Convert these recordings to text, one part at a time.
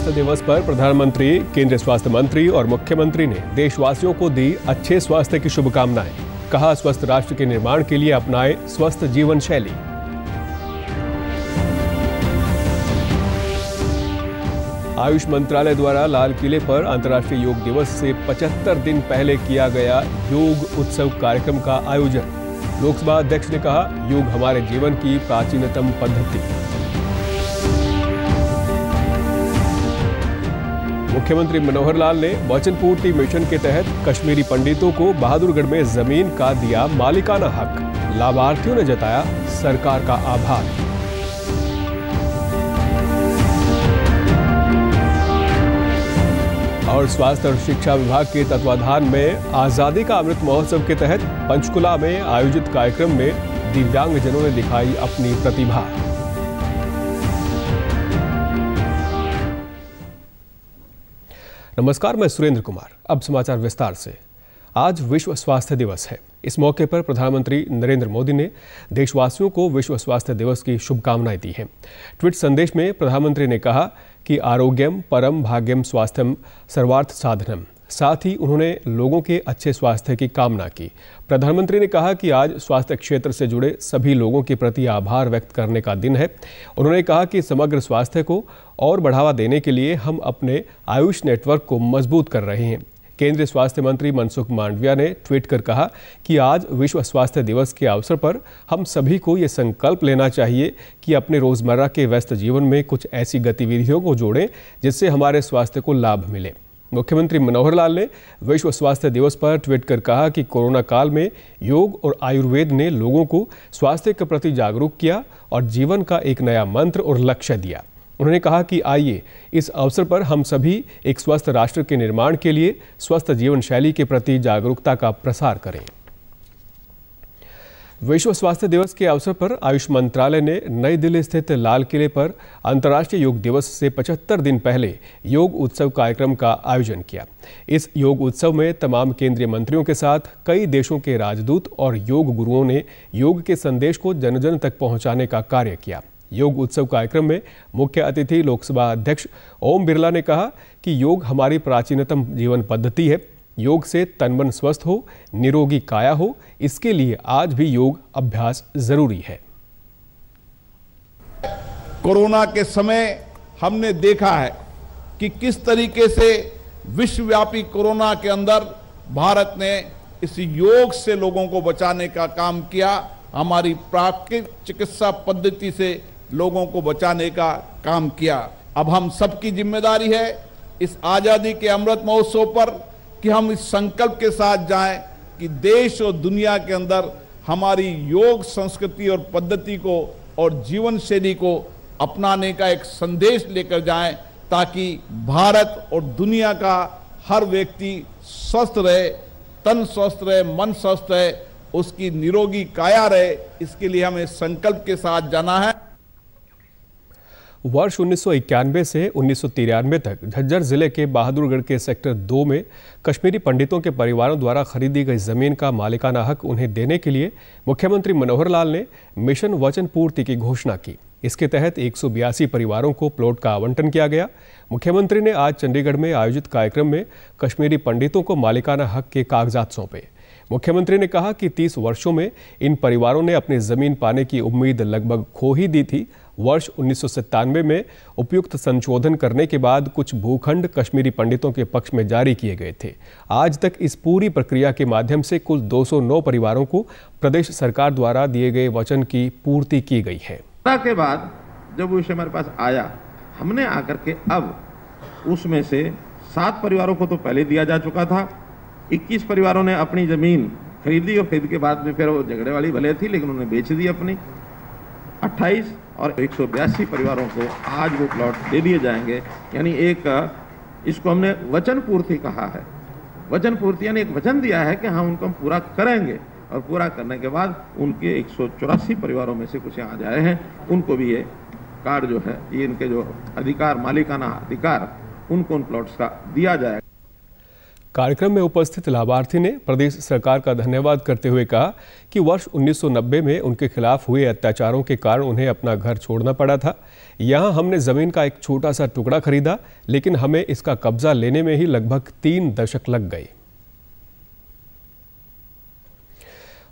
स्वास्थ्य दिवस पर प्रधानमंत्री, केंद्रीय स्वास्थ्य मंत्री और मुख्यमंत्री ने देशवासियों को दी अच्छे स्वास्थ्य की शुभकामनाएं। कहा, स्वस्थ राष्ट्र के निर्माण के लिए अपनाएं स्वस्थ जीवन शैली। आयुष मंत्रालय द्वारा लाल किले पर अंतर्राष्ट्रीय योग दिवस से 75 दिन पहले किया गया योग उत्सव कार्यक्रम का आयोजन। लोकसभा अध्यक्ष ने कहा, योग हमारे जीवन की प्राचीनतम पद्धति। मुख्यमंत्री मनोहर लाल ने वचन पूर्ति मिशन के तहत कश्मीरी पंडितों को बहादुरगढ़ में जमीन का दिया मालिकाना हक। लाभार्थियों ने जताया सरकार का आभार। और स्वास्थ्य और शिक्षा विभाग के तत्वाधान में आजादी का अमृत महोत्सव के तहत पंचकुला में आयोजित कार्यक्रम में दिव्यांगजनों ने दिखाई अपनी प्रतिभा। नमस्कार, मैं सुरेंद्र कुमार। अब समाचार विस्तार से। आज विश्व स्वास्थ्य दिवस है। इस मौके पर प्रधानमंत्री नरेंद्र मोदी ने देशवासियों को विश्व स्वास्थ्य दिवस की शुभकामनाएं दी हैं। ट्वीट संदेश में प्रधानमंत्री ने कहा कि आरोग्यम परम भाग्यम स्वास्थ्यम सर्वार्थ साधनम। साथ ही उन्होंने लोगों के अच्छे स्वास्थ्य की कामना की। प्रधानमंत्री ने कहा कि आज स्वास्थ्य क्षेत्र से जुड़े सभी लोगों के प्रति आभार व्यक्त करने का दिन है। उन्होंने कहा कि समग्र स्वास्थ्य को और बढ़ावा देने के लिए हम अपने आयुष नेटवर्क को मजबूत कर रहे हैं। केंद्रीय स्वास्थ्य मंत्री मनसुख मांडविया ने ट्वीट कर कहा कि आज विश्व स्वास्थ्य दिवस के अवसर पर हम सभी को ये संकल्प लेना चाहिए कि अपने रोजमर्रा के व्यस्त जीवन में कुछ ऐसी गतिविधियों को जोड़ें जिससे हमारे स्वास्थ्य को लाभ मिले। मुख्यमंत्री मनोहर लाल ने विश्व स्वास्थ्य दिवस पर ट्वीट कर कहा कि कोरोना काल में योग और आयुर्वेद ने लोगों को स्वास्थ्य के प्रति जागरूक किया और जीवन का एक नया मंत्र और लक्ष्य दिया। उन्होंने कहा कि आइए इस अवसर पर हम सभी एक स्वस्थ राष्ट्र के निर्माण के लिए स्वस्थ जीवन शैली के प्रति जागरूकता का प्रसार करें। विश्व स्वास्थ्य दिवस के अवसर पर आयुष मंत्रालय ने नई दिल्ली स्थित लाल किले पर अंतर्राष्ट्रीय योग दिवस से 75 दिन पहले योग उत्सव कार्यक्रम का आयोजन किया। इस योग उत्सव में तमाम केंद्रीय मंत्रियों के साथ कई देशों के राजदूत और योग गुरुओं ने योग के संदेश को जन जन तक पहुंचाने का कार्य किया। योग उत्सव कार्यक्रम में मुख्य अतिथि लोकसभा अध्यक्ष ओम बिरला ने कहा कि योग हमारी प्राचीनतम जीवन पद्धति है। योग से तन मन स्वस्थ हो, निरोगी काया हो, इसके लिए आज भी योग अभ्यास जरूरी है। कोरोना के समय हमने देखा है कि किस तरीके से विश्वव्यापी कोरोना के अंदर भारत ने इस योग से लोगों को बचाने का काम किया। हमारी प्राकृतिक चिकित्सा पद्धति से लोगों को बचाने का काम किया। अब हम सबकी जिम्मेदारी है इस आजादी के अमृत महोत्सव पर कि हम इस संकल्प के साथ जाएं कि देश और दुनिया के अंदर हमारी योग संस्कृति और पद्धति को और जीवन शैली को अपनाने का एक संदेश लेकर जाएं, ताकि भारत और दुनिया का हर व्यक्ति स्वस्थ रहे, तन स्वस्थ रहे, मन स्वस्थ रहे, उसकी निरोगी काया रहे। इसके लिए हमें संकल्प के साथ जाना है। वर्ष 1991 से 1993 तक झज्जर जिले के बहादुरगढ़ के सेक्टर 2 में कश्मीरी पंडितों के परिवारों द्वारा खरीदी गई जमीन का मालिकाना हक उन्हें देने के लिए मुख्यमंत्री मनोहर लाल ने मिशन वचन पूर्ति की घोषणा की। इसके तहत 182 परिवारों को प्लॉट का आवंटन किया गया। मुख्यमंत्री ने आज चंडीगढ़ में आयोजित कार्यक्रम में कश्मीरी पंडितों को मालिकाना हक के कागजात सौंपे। मुख्यमंत्री ने कहा कि 30 वर्षों में इन परिवारों ने अपनी जमीन पाने की उम्मीद लगभग खो ही दी थी। वर्ष 1997 में उपयुक्त संशोधन करने के बाद कुछ भूखंड कश्मीरी पंडितों के पक्ष में जारी किए गए थे। आज तक इस पूरी प्रक्रिया के माध्यम से कुल 209 परिवारों को प्रदेश सरकार द्वारा दिए गए वचन की पूर्ति की गई है। के बाद जब वो विषय हमारे पास आया, हमने आकर के अब उसमें से 7 परिवारों को तो पहले दिया जा चुका था। 21 परिवारों ने अपनी जमीन खरीदी और खरीद के बाद में फिर वो झगड़े वाली भले थी लेकिन उन्होंने बेच दी अपनी। 28 और 182 परिवारों को आज वो प्लॉट दे दिए जाएंगे। यानी एक इसको हमने वचन पूर्ति कहा है। वचन पूर्ति यानी एक वचन दिया है कि हम उनको हम पूरा करेंगे और पूरा करने के बाद उनके 184 परिवारों में से कुछ यहाँ आज आए हैं, उनको भी ये कार्ड जो है, ये इनके जो अधिकार, मालिकाना अधिकार, उनको उन प्लॉट्स का दिया जाएगा। कार्यक्रम में उपस्थित लाभार्थी ने प्रदेश सरकार का धन्यवाद करते हुए कहा कि वर्ष 1990 में उनके खिलाफ हुए अत्याचारों के कारण उन्हें अपना घर छोड़ना पड़ा था। यहाँ हमने जमीन का एक छोटा सा टुकड़ा खरीदा, लेकिन हमें इसका कब्जा लेने में ही लगभग 3 दशक लग गए।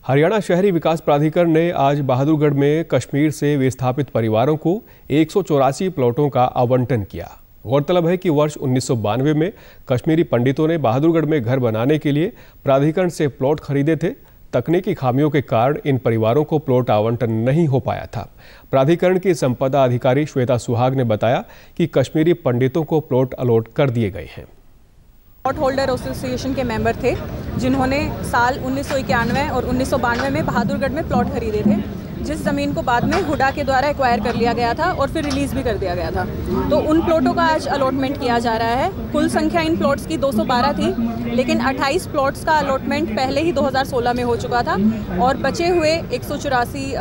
हरियाणा शहरी विकास प्राधिकरण ने आज बहादुरगढ़ में कश्मीर से विस्थापित परिवारों को 184 प्लॉटों का आवंटन किया। गौरतलब है कि वर्ष 1992 में कश्मीरी पंडितों ने बहादुरगढ़ में घर बनाने के लिए प्राधिकरण से प्लॉट खरीदे थे। तकनीकी खामियों के कारण इन परिवारों को प्लॉट आवंटन नहीं हो पाया था। प्राधिकरण की संपदा अधिकारी श्वेता सुहाग ने बताया कि कश्मीरी पंडितों को प्लॉट अलॉट कर दिए गए हैं। प्लॉट होल्डर एसोसिएशन के मेंबर थे जिन्होंने साल 1991 और 1992 में बहादुरगढ़ में प्लॉट खरीदे थे, जिस ज़मीन को बाद में हुडा के द्वारा एक्वायर कर लिया गया था और फिर रिलीज़ भी कर दिया गया था। तो उन प्लॉटों का आज अलॉटमेंट किया जा रहा है। कुल संख्या इन प्लॉट्स की 212 थी, लेकिन 28 प्लॉट्स का अलॉटमेंट पहले ही 2016 में हो चुका था और बचे हुए 184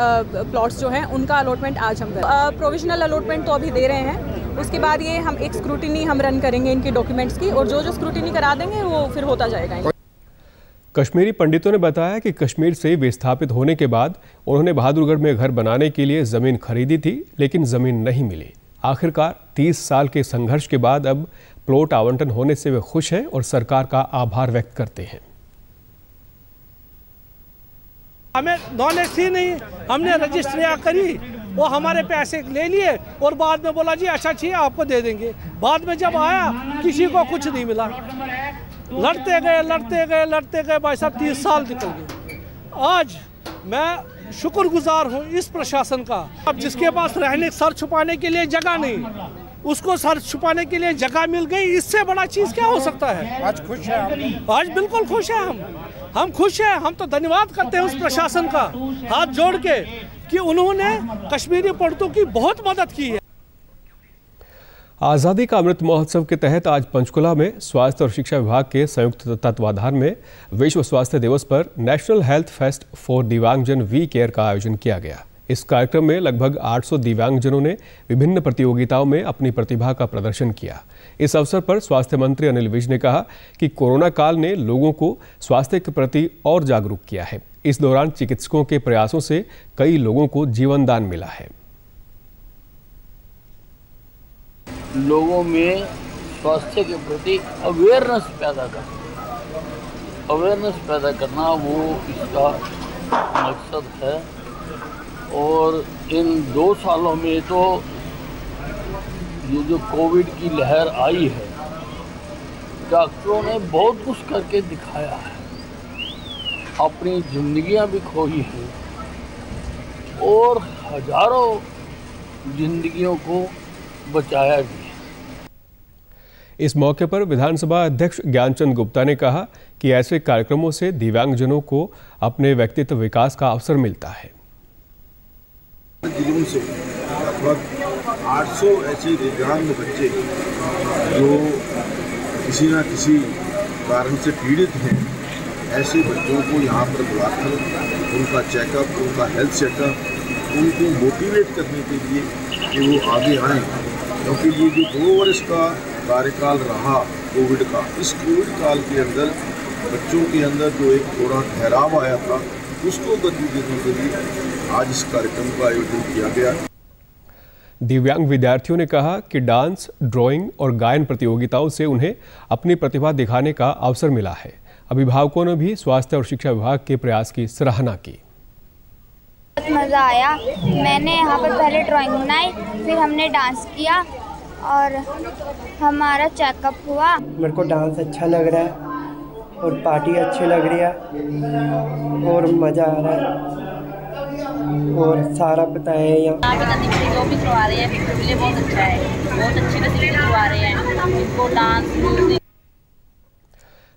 प्लॉट्स जो हैं उनका अलॉटमेंट आज हम प्रोविजनल अलॉटमेंट तो अभी दे रहे हैं। उसके बाद ये हम एक स्क्रूटिनी हम रन करेंगे इनकी डॉक्यूमेंट्स की, और जो स्क्रूटिनी करा देंगे वो फिर होता जाएगा। कश्मीरी पंडितों ने बताया कि कश्मीर से विस्थापित होने के बाद उन्होंने बहादुरगढ़ में घर बनाने के लिए जमीन खरीदी थी, लेकिन जमीन नहीं मिली। आखिरकार 30 साल के संघर्ष के बाद अब प्लॉट आवंटन होने से वे खुश हैं और सरकार का आभार व्यक्त करते हैं। हमें नॉलेज थी नहीं, हमने रजिस्ट्रियाँ करी, वो हमारे पैसे ले लिए और बाद में बोला जी अच्छा चाहिए आपको दे देंगे। बाद में जब आया किसी को कुछ नहीं मिला। लड़ते गए भाई साहब 30 साल निकल गए। आज मैं शुक्रगुजार हूँ इस प्रशासन का। अब जिसके पास रहने सर छुपाने के लिए जगह नहीं, उसको सर छुपाने के लिए जगह मिल गई। इससे बड़ा चीज क्या हो सकता है। आज खुश है हम, आज बिल्कुल खुश है हम खुश हैं। हम तो धन्यवाद करते हैं उस प्रशासन का हाथ जोड़ के कि उन्होंने कश्मीरी पंडितों की बहुत मदद की है। आज़ादी का अमृत महोत्सव के तहत आज पंचकुला में स्वास्थ्य और शिक्षा विभाग के संयुक्त तत्वाधान में विश्व स्वास्थ्य दिवस पर नेशनल हेल्थ फेस्ट फॉर दिव्यांगजन वी केयर का आयोजन किया गया। इस कार्यक्रम में लगभग 800 दिव्यांगजनों ने विभिन्न प्रतियोगिताओं में अपनी प्रतिभा का प्रदर्शन किया। इस अवसर पर स्वास्थ्य मंत्री अनिल विज ने कहा कि कोरोना काल ने लोगों को स्वास्थ्य के प्रति और जागरूक किया है। इस दौरान चिकित्सकों के प्रयासों से कई लोगों को जीवन दान मिला है। लोगों में स्वास्थ्य के प्रति अवेयरनेस पैदा करना वो इसका मकसद है। और इन 2 सालों में तो ये जो कोविड की लहर आई है, डॉक्टरों ने बहुत कुछ करके दिखाया है, अपनी जिंदगियां भी खोई हैं और हजारों जिंदगियों को बचाया भी। इस मौके पर विधानसभा अध्यक्ष ज्ञानचंद गुप्ता ने कहा कि ऐसे कार्यक्रमों से दिव्यांगजनों को अपने व्यक्तित्व विकास का अवसर मिलता है। जिलों से लगभग 800 ऐसे दिव्यांग बच्चे जो किसी न किसी कारण से पीड़ित हैं, ऐसे बच्चों को यहाँ पर बुलाकर उनका चेकअप, उनका हेल्थ चेकअप, उनको मोटिवेट करने के लिए कि वो आगे आएँ। क्योंकि ये जो 2 वर्ष का कार्यकाल रहा कोविड का, इस कोविड काल के अंदर बच्चों के अंदर जो एक थोड़ा ठहराव आया था, उसको गति देने के लिए आज इस कार्यक्रम का आयोजन किया गया। दिव्यांग विद्यार्थियों ने कहा कि डांस, ड्राइंग और गायन प्रतियोगिताओं से उन्हें अपनी प्रतिभा दिखाने का अवसर मिला है। अभिभावकों ने भी स्वास्थ्य और शिक्षा विभाग के प्रयास की सराहना की। बहुत मज़ा आया। मैंने यहाँ पर पहले ड्राइंग बनाई, फिर हमने डांस किया और हमारा चेकअप हुआ। मेरे को डांस अच्छा लग रहा है और पार्टी अच्छी लग रही है और मज़ा आ रहा है और सारा पता है यहाँ जो भी करवा रहे हैं बहुत अच्छा है, बहुत अच्छी गतिविधि करवा रहे हैं इनको डांस म्यूजिक।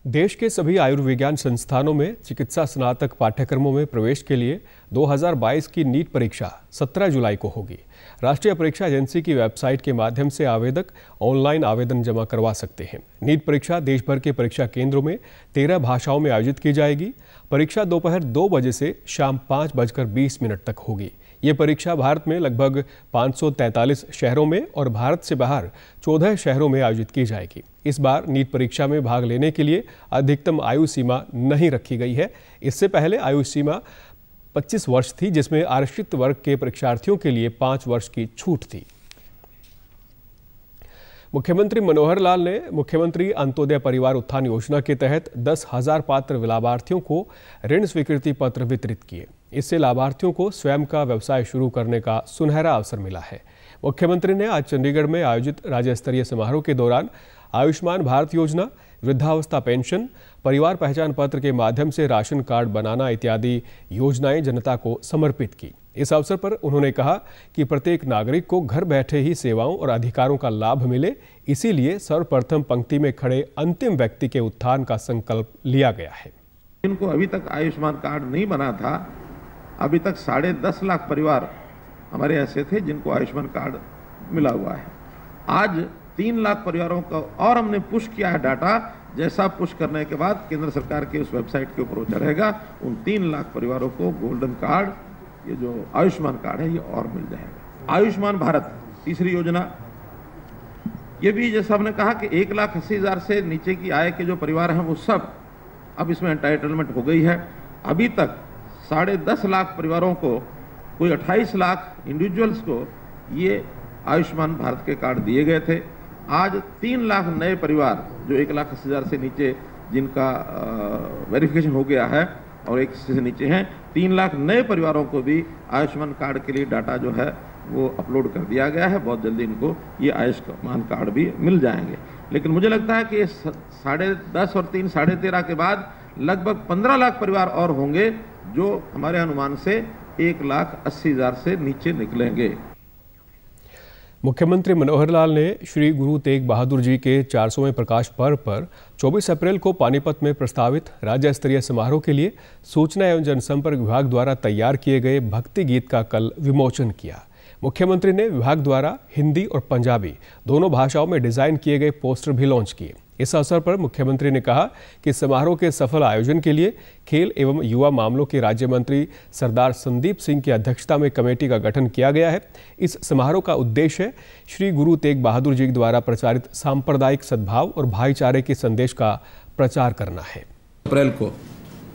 देश के सभी आयुर्विज्ञान संस्थानों में चिकित्सा स्नातक पाठ्यक्रमों में प्रवेश के लिए 2022 की नीट परीक्षा 17 जुलाई को होगी। राष्ट्रीय परीक्षा एजेंसी की वेबसाइट के माध्यम से आवेदक ऑनलाइन आवेदन जमा करवा सकते हैं। नीट परीक्षा देश भर के परीक्षा केंद्रों में 13 भाषाओं में आयोजित की जाएगी। परीक्षा दोपहर 2 बजे से शाम 5:20 तक होगी। ये परीक्षा भारत में लगभग 543 शहरों में और भारत से बाहर 14 शहरों में आयोजित की जाएगी। इस बार नीट परीक्षा में भाग लेने के लिए अधिकतम आयु सीमा नहीं रखी गई है। इससे पहले आयु सीमा 25 वर्ष थी, जिसमें आरक्षित वर्ग के परीक्षार्थियों के लिए 5 वर्ष की छूट थी। मुख्यमंत्री मनोहर लाल ने मुख्यमंत्री अंत्योदय परिवार उत्थान योजना के तहत 10,000 पात्र लाभार्थियों को ऋण स्वीकृति पत्र वितरित किए। इससे लाभार्थियों को स्वयं का व्यवसाय शुरू करने का सुनहरा अवसर मिला है। मुख्यमंत्री ने आज चंडीगढ़ में आयोजित राज्य स्तरीय समारोह के दौरान आयुष्मान भारत योजना, वृद्धावस्था पेंशन, परिवार पहचान पत्र के माध्यम से राशन कार्ड बनाना इत्यादि योजनाएं जनता को समर्पित की। इस अवसर पर उन्होंने कहा कि प्रत्येक नागरिक को घर बैठे ही सेवाओं और अधिकारों का लाभ मिले, इसीलिए सर्वप्रथम पंक्ति में खड़े अंतिम व्यक्ति के उत्थान का संकल्प लिया गया है। जिनको अभी तक आयुष्मान कार्ड नहीं बना था, अभी तक 10.5 लाख परिवार हमारे ऐसे थे जिनको आयुष्मान कार्ड मिला हुआ है। आज 3 लाख परिवारों का और हमने पुश किया है डाटा, जैसा पुश करने के बाद केंद्र सरकार के उस वेबसाइट के ऊपर वो चढ़ेगा। उन 3 लाख परिवारों को गोल्डन कार्ड, ये जो आयुष्मान कार्ड है, ये और मिल जाएगा। आयुष्मान भारत तीसरी योजना, ये भी जैसा हमने कहा कि 1,80,000 से नीचे की आय के जो परिवार हैं वो सब अब इसमें एंटाइटलमेंट हो गई है। अभी तक 10.5 लाख परिवारों को, कोई 28 लाख इंडिविजुअल्स को ये आयुष्मान भारत के कार्ड दिए गए थे। आज 3 लाख नए परिवार जो 1,80,000 से नीचे जिनका वेरिफिकेशन हो गया है और 1 से नीचे हैं, 3 लाख नए परिवारों को भी आयुष्मान कार्ड के लिए डाटा जो है वो अपलोड कर दिया गया है। बहुत जल्दी इनको ये आयुष्मान कार्ड भी मिल जाएंगे। लेकिन मुझे लगता है कि 10.5 और 3 13.5 के बाद लगभग 15 लाख परिवार और होंगे जो हमारे अनुमान से 1,80,000 से नीचे निकलेंगे। मुख्यमंत्री मनोहर लाल ने श्री गुरु तेग बहादुर जी के 400वें प्रकाश पर्व पर 24 अप्रैल को पानीपत में प्रस्तावित राज्य स्तरीय समारोह के लिए सूचना एवं जनसंपर्क विभाग द्वारा तैयार किए गए भक्ति गीत का कल विमोचन किया। मुख्यमंत्री ने विभाग द्वारा हिंदी और पंजाबी दोनों भाषाओं में डिजाइन किए गए पोस्टर भी लॉन्च किए। इस अवसर पर मुख्यमंत्री ने कहा कि समारोह के सफल आयोजन के लिए खेल एवं युवा मामलों के राज्य मंत्री सरदार संदीप सिंह की अध्यक्षता में कमेटी का गठन किया गया है। इस समारोह का उद्देश्य श्री गुरु तेग बहादुर जी द्वारा प्रचारित सांप्रदायिक सद्भाव और भाईचारे के संदेश का प्रचार करना है। अप्रैल को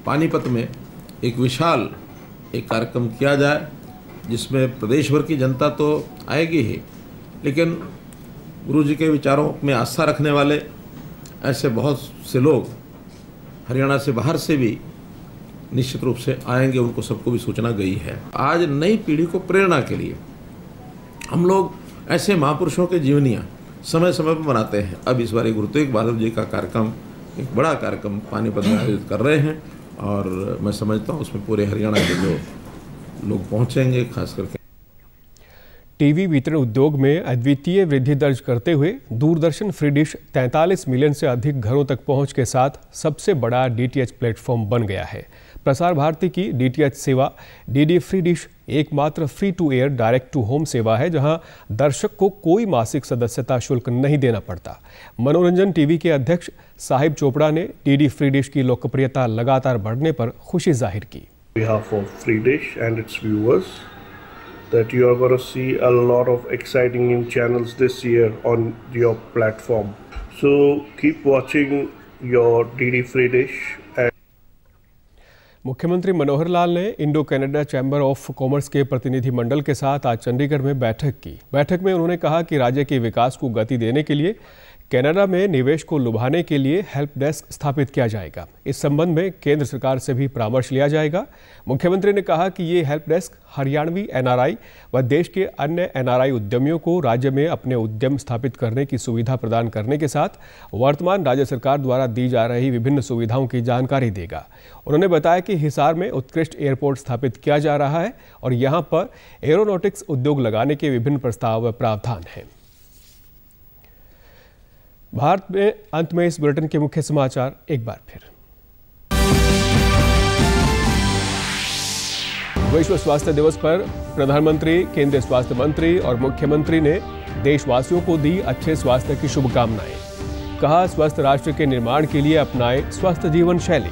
पानीपत में एक विशाल कार्यक्रम किया जाए, जिसमें प्रदेश भर की जनता तो आएगी ही, लेकिन गुरु जी के विचारों में आस्था रखने वाले ऐसे बहुत से लोग हरियाणा से बाहर से भी निश्चित रूप से आएंगे। उनको सबको भी सूचना गई है। आज नई पीढ़ी को प्रेरणा के लिए हम लोग ऐसे महापुरुषों के जीवनियाँ समय समय पर बनाते हैं। अब इस बार गुरु तेग बहादुर जी का कार्यक्रम, एक बड़ा कार्यक्रम पानीपत में आयोजित कर रहे हैं और मैं समझता हूँ उसमें पूरे हरियाणा के जो लोग पहुँचेंगे, खास करके। टीवी वितरण उद्योग में अद्वितीय वृद्धि दर्ज करते हुए दूरदर्शन फ्री डिश 43 मिलियन से अधिक घरों तक पहुंच के साथ सबसे बड़ा डीटीएच प्लेटफॉर्म बन गया है। प्रसार भारती की डीटीएच सेवा डीडी फ्री डिश एकमात्र free to air direct to home सेवा है, जहां दर्शक को कोई मासिक सदस्यता शुल्क नहीं देना पड़ता। मनोरंजन टीवी के अध्यक्ष साहिब चोपड़ा ने डीडी फ्री डिश की लोकप्रियता लगातार बढ़ने पर खुशी जाहिर की। That you are going to see a lot of exciting new channels this year on your platform. So keep watching your DD Free Dish. मुख्यमंत्री मनोहर लाल ने Indo Canada chamber of commerce के प्रतिनिधि मंडल के साथ आज चंडीगढ़ में बैठक की। बैठक में उन्होंने कहा कि राज्य के विकास को गति देने के लिए कनाडा में निवेश को लुभाने के लिए हेल्प डेस्क स्थापित किया जाएगा। इस संबंध में केंद्र सरकार से भी परामर्श लिया जाएगा। मुख्यमंत्री ने कहा कि ये हेल्प डेस्क हरियाणवी एनआरआई व देश के अन्य एनआरआई उद्यमियों को राज्य में अपने उद्यम स्थापित करने की सुविधा प्रदान करने के साथ वर्तमान राज्य सरकार द्वारा दी जा रही विभिन्न सुविधाओं की जानकारी देगा। उन्होंने बताया कि हिसार में उत्कृष्ट एयरपोर्ट स्थापित किया जा रहा है और यहाँ पर एरोनॉटिक्स उद्योग लगाने के विभिन्न प्रस्ताव व प्रावधान हैं। भारत में अंत में इस बुलेटिन के मुख्य समाचार एक बार फिर। विश्व स्वास्थ्य दिवस पर प्रधानमंत्री, केंद्रीय स्वास्थ्य मंत्री और मुख्यमंत्री ने देशवासियों को दी अच्छे स्वास्थ्य की शुभकामनाएं। कहा, स्वस्थ राष्ट्र के निर्माण के लिए अपनाएं स्वस्थ जीवन शैली।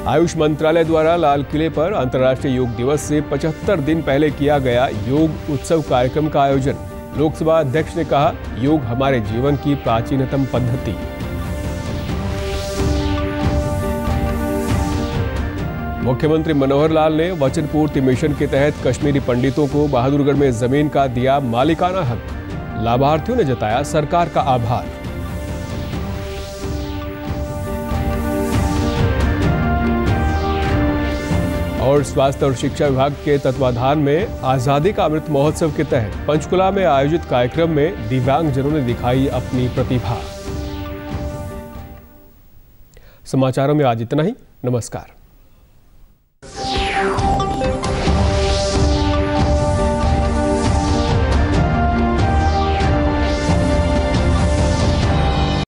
आयुष मंत्रालय द्वारा लाल किले पर अंतर्राष्ट्रीय योग दिवस से 75 दिन पहले किया गया योग उत्सव कार्यक्रम का आयोजन। लोकसभा अध्यक्ष ने कहा, योग हमारे जीवन की प्राचीनतम पद्धति। मुख्यमंत्री मनोहर लाल ने वचन पूर्ति मिशन के तहत कश्मीरी पंडितों को बहादुरगढ़ में जमीन का दिया मालिकाना हक। लाभार्थियों ने जताया सरकार का आभार। और स्वास्थ्य और शिक्षा विभाग के तत्वाधान में आजादी का अमृत महोत्सव के तहत पंचकुला में आयोजित कार्यक्रम में दिव्यांगजनों ने दिखाई अपनी प्रतिभा। समाचारों में आज इतना ही। नमस्कार।